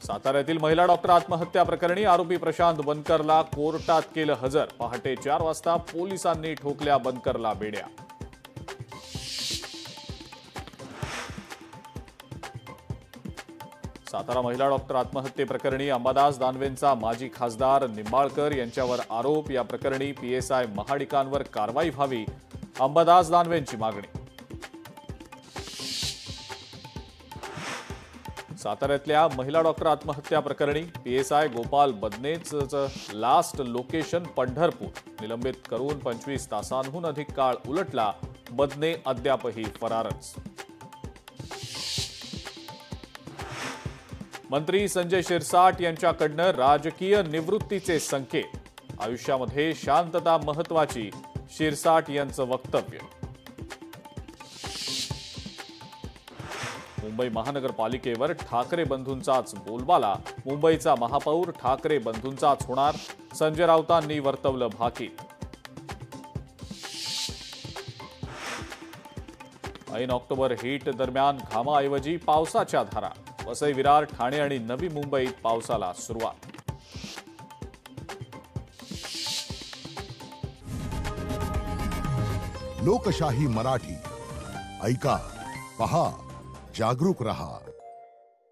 साताऱ्यातील महिला डॉक्टर आत्महत्या प्रकरणी आरोपी प्रशांत बनकरला कोर्टात केलं हजर। पहाटे 4 वाजता पोलिसांनी ठोकल्या बनकरला बेड्या। सातारा महिला डॉक्टर आत्महत्येप्रकरणी अंबादास दानवेंचा माजी खासदार निंबाळकर यांच्यावर आरोप। या प्रकरणी पीएसआय महाडिकांवर कारवाई व्हावी, अंबादास दानवेंची मागणी। साताऱ्यातल्या महिला डॉक्टर आत्महत्या प्रकरणी पीएसआय गोपाल बदनेचं लास्ट लोकेशन पंढरपूर निलंबित करून 25 तासांहून अधिक काळ उलटला। बदने अद्यापही फरारच। मंत्री संजय शिरसाट यांच्याकडनं राजकीय निवृत्तीचे संकेत। आयुष्यामध्ये शांतता महत्त्वाची, शिरसाट यांचं वक्तव्य। मुंबई महानगरपालिकेवर ठाकरे बंधूंचाच बोलबाला। मुंबईचा महापौर ठाकरे बंधूंचाच होणार, संजय राऊतांनी वर्तवलं भाकीत। ऐन ऑक्टोबर हिट दरम्यान घामाऐवजी पावसाच्या धारा। वसई, विरार, ठाणे आणि नवी मुंबईत पावसाला सुरुवात। लोकशाही मराठी ऐका, पहा, जागरूक रहा।